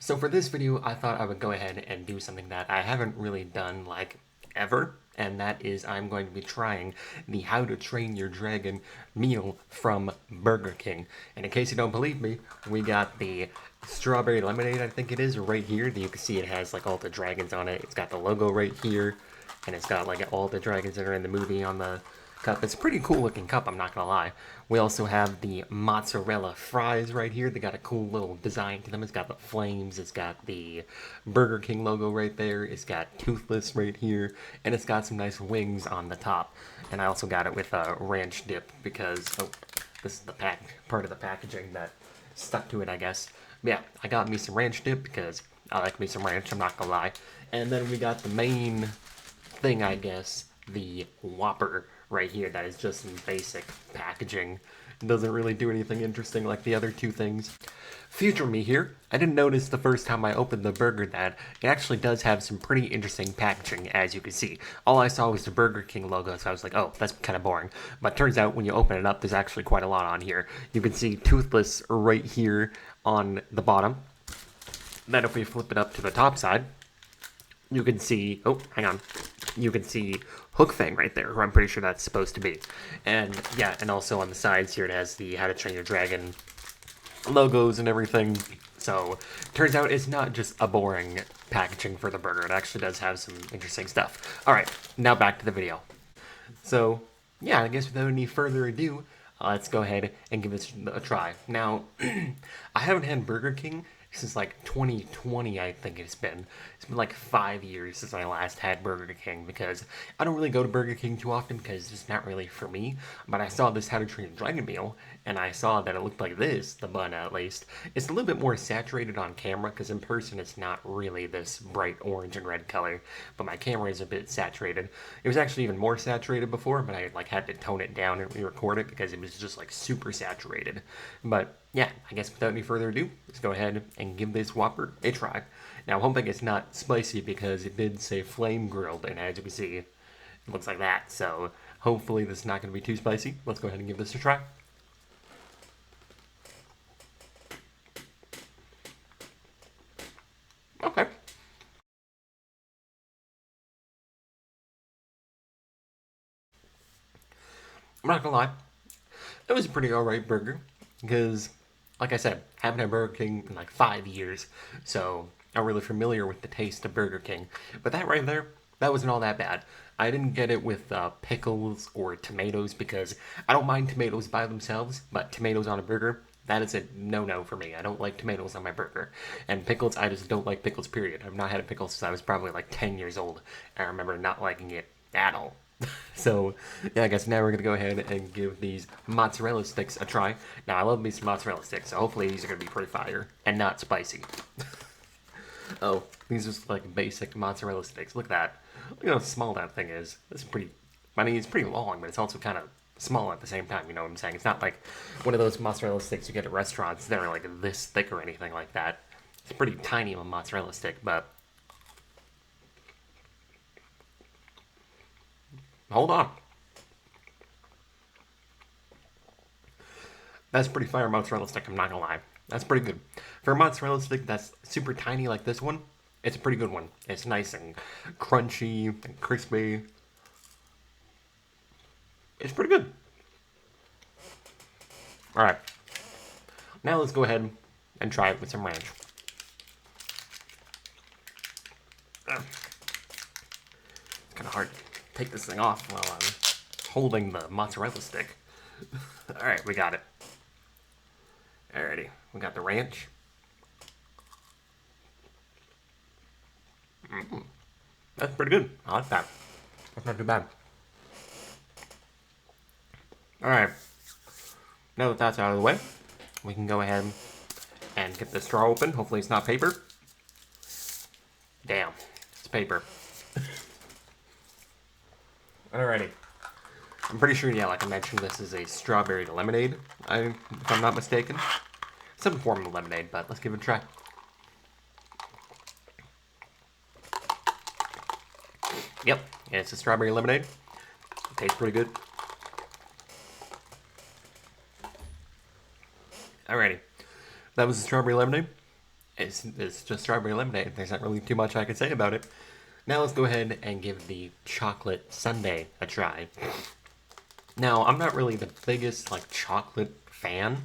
So for this video, I thought I would go ahead and do something that I haven't really done like ever, and that is I'm going to be trying the How to Train Your Dragon meal from Burger King. And in case you don't believe me, we got the strawberry lemonade, I think it is, right here. You can see it has like all the dragons on it. It's got the logo right here, and it's got like all the dragons that are in the movie on the cup. It's a pretty cool looking cup, I'm not gonna lie. We also have the mozzarella fries right here. They got a cool little design to them. It's got the flames, it's got the Burger King logo right there, it's got Toothless right here, and it's got some nice wings on the top. And I also got it with a ranch dip because, oh, this is the part of the packaging that stuck to it, I guess. But yeah, I got me some ranch dip because I like me some ranch, I'm not gonna lie. And then we got the main thing, I guess, the Whopper right here that is just in basic packaging. It doesn't really do anything interesting like the other two things. Future me here, I didn't notice the first time I opened the burger that it actually does have some pretty interesting packaging, as you can see. All I saw was the Burger King logo, so I was like, oh, that's kind of boring. But turns out when you open it up, there's actually quite a lot on here. You can see Toothless right here on the bottom. Then if we flip it up to the top side, you can see, oh, hang on. You can see Hook Fang right there, who I'm pretty sure that's supposed to be. And yeah, and also on the sides here it has the How to Train Your Dragon logos and everything. So turns out it's not just a boring packaging for the burger. It actually does have some interesting stuff. All right, now back to the video. So yeah, I guess without any further ado, let's go ahead and give this a try. Now, I haven't had Burger King since like 2020, I think it's been. It's been like 5 years since I last had Burger King because I don't really go to Burger King too often because it's not really for me. But I saw this How to Train a Dragon meal and I saw that it looked like this, the bun at least. It's a little bit more saturated on camera because in person it's not really this bright orange and red color. But my camera is a bit saturated. It was actually even more saturated before, but I like had to tone it down and re-record it because it was just like super saturated. But yeah, I guess without any further ado, let's go ahead and give this Whopper a try. Now, I'm hoping it's not spicy because it did say flame grilled, and as you can see, it looks like that. So hopefully this is not going to be too spicy. Let's go ahead and give this a try. Okay. I'm not gonna lie, it was a pretty alright burger because, like I said, haven't had Burger King in like 5 years, so I'm really familiar with the taste of Burger King. But that right there, that wasn't all that bad. I didn't get it with pickles or tomatoes because I don't mind tomatoes by themselves, but tomatoes on a burger, that is a no-no for me. I don't like tomatoes on my burger. And pickles, I just don't like pickles, period. I've not had a pickle since I was probably like 10 years old. I remember not liking it at all. So, yeah, I guess now we're going to go ahead and give these mozzarella sticks a try. Now, I love me some mozzarella sticks, so hopefully these are going to be pretty fire and not spicy. Oh, these are just like basic mozzarella sticks. Look at that. Look at how small that thing is. It's pretty, I mean, it's pretty long, but it's also kind of small at the same time, you know what I'm saying? It's not like one of those mozzarella sticks you get at restaurants that are like this thick or anything like that. It's pretty tiny of a mozzarella stick, but hold on. That's pretty fire mozzarella stick, I'm not gonna lie. That's pretty good. For a mozzarella stick that's super tiny like this one, it's a pretty good one. It's nice and crunchy and crispy. It's pretty good. Alright, now let's go ahead and try it with some ranch. It's kind of hard to take this thing off while I'm holding the mozzarella stick. Alright, we got it. Alrighty, we got the ranch. That's pretty good. I like that. That's not too bad. Alright, now that that's out of the way, we can go ahead and get the straw open. Hopefully it's not paper. Damn, it's paper. Alrighty. I'm pretty sure, yeah, like I mentioned, this is a strawberry lemonade, if I'm not mistaken. Some form of lemonade, but let's give it a try. Yep, it's a strawberry lemonade. It tastes pretty good. Alrighty. That was the strawberry lemonade. It's just strawberry lemonade. There's not really too much I can say about it. Now let's go ahead and give the chocolate sundae a try. Now, I'm not really the biggest, like, chocolate fan.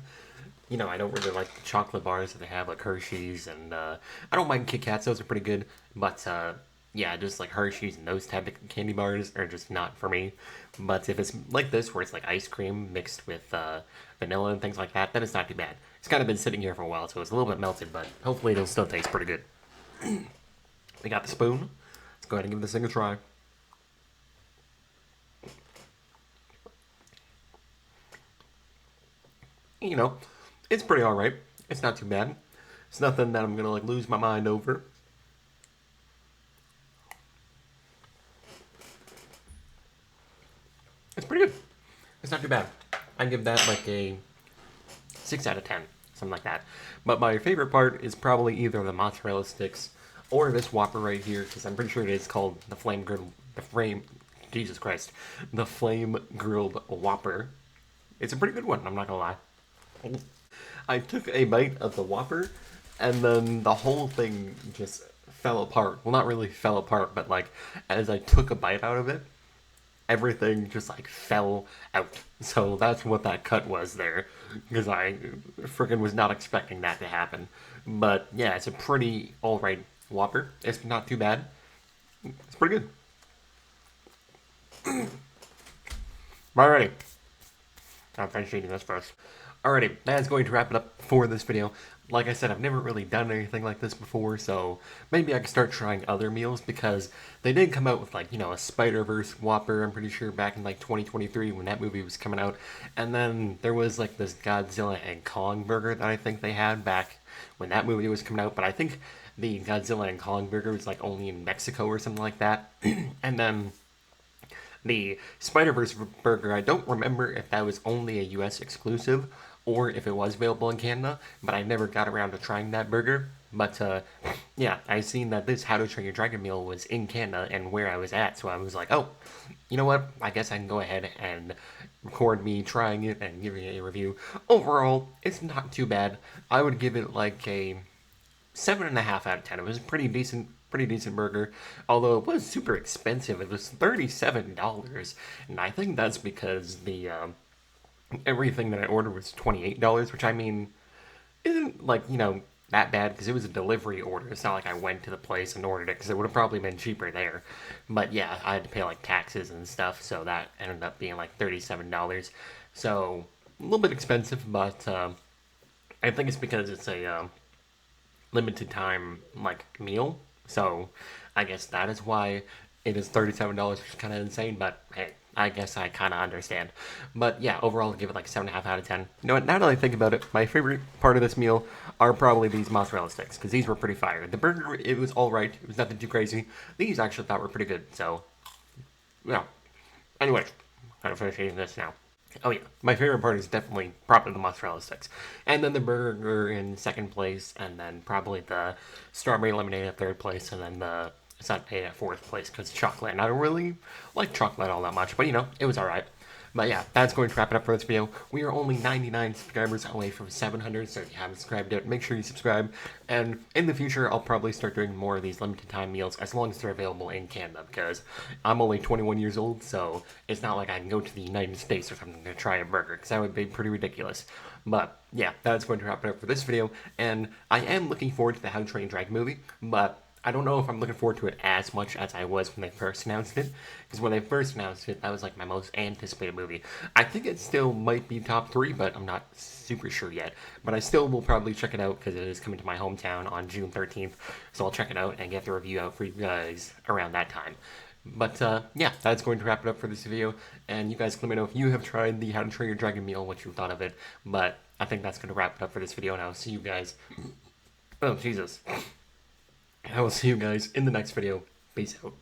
You know, I don't really like the chocolate bars that they have, like Hershey's, and I don't mind Kit Kats, those are pretty good. But, yeah, just like Hershey's and those type of candy bars are just not for me. But if it's like this, where it's like ice cream mixed with vanilla and things like that, then it's not too bad. It's kind of been sitting here for a while, so it's a little bit melted, but hopefully it'll still taste pretty good. We got the spoon. Let's go ahead and give this thing a try. You know, it's pretty alright. It's not too bad. It's nothing that I'm gonna like lose my mind over. It's pretty good. It's not too bad. I'd give that like a 6 out of 10, something like that. But my favorite part is probably either the mozzarella sticks or this Whopper right here, because I'm pretty sure it is called the Jesus Christ, the flame grilled Whopper. It's a pretty good one, I'm not gonna lie. I took a bite of the Whopper, and then the whole thing just fell apart. Well, not really fell apart, but like as I took a bite out of it, everything just like fell out. So that's what that cut was there, because I freaking was not expecting that to happen. But yeah, it's a pretty alright Whopper. It's not too bad. It's pretty good. Alrighty. I'll finish eating this first. Alrighty, that's going to wrap it up for this video. Like I said, I've never really done anything like this before, so maybe I can start trying other meals, because they did come out with, like, you know, a Spider-Verse Whopper, I'm pretty sure, back in, like, 2023 when that movie was coming out. And then there was, like, this Godzilla and Kong burger that I think they had back when that movie was coming out, but I think the Godzilla and Kong burger was, like, only in Mexico or something like that. And then the Spider-Verse burger, I don't remember if that was only a US exclusive or if it was available in Canada, but I never got around to trying that burger. But yeah, I seen that this How to Train Your Dragon meal was in Canada and where I was at, so I was like, oh, you know what? I guess I can go ahead and record me trying it and giving it a review. Overall, it's not too bad. I would give it like a 7.5 out of 10. It was a pretty decent burger. Although it was super expensive. It was $37, and I think that's because the everything that I ordered was $28, which I mean isn't like, you know, that bad, because it was a delivery order. It's not like I went to the place and ordered it, because it would have probably been cheaper there. But yeah, I had to pay like taxes and stuff, so that ended up being like $37. So a little bit expensive, but I think it's because it's a limited time like meal. So I guess that is why it is $37, which is kind of insane. But hey, I guess I kind of understand. But yeah, overall, I'll give it like 7.5 out of 10. You know what? Now that I think about it, my favorite part of this meal are probably these mozzarella sticks, because these were pretty fire. The burger, it was all right. It was nothing too crazy. These I actually thought were pretty good. So yeah. Anyway, I'm finished eating this now. Oh yeah, my favorite part is definitely probably the mozzarella sticks, and then the burger in second place, and then probably the strawberry lemonade at third place, and then the sundae at fourth place, because chocolate. And I don't really like chocolate all that much, but you know, it was all right. But yeah, that's going to wrap it up for this video. We are only 99 subscribers away from 700, so if you haven't subscribed yet, make sure you subscribe. And in the future, I'll probably start doing more of these limited time meals, as long as they're available in Canada, because I'm only 21 years old, so it's not like I can go to the United States or something to try a burger, because that would be pretty ridiculous. But yeah, that's going to wrap it up for this video, and I am looking forward to the How to Train Your Dragon movie, but I don't know if I'm looking forward to it as much as I was when they first announced it, because when they first announced it, that was like my most anticipated movie. I think it still might be top 3, but I'm not super sure yet. But I still will probably check it out, because it is coming to my hometown on June 13th, so I'll check it out and get the review out for you guys around that time. But yeah, that's going to wrap it up for this video, and you guys can let me know if you have tried the How to Train Your Dragon meal, what you thought of it. But I think that's going to wrap it up for this video, and I'll see you guys. Oh, Jesus. I will see you guys in the next video. Peace out.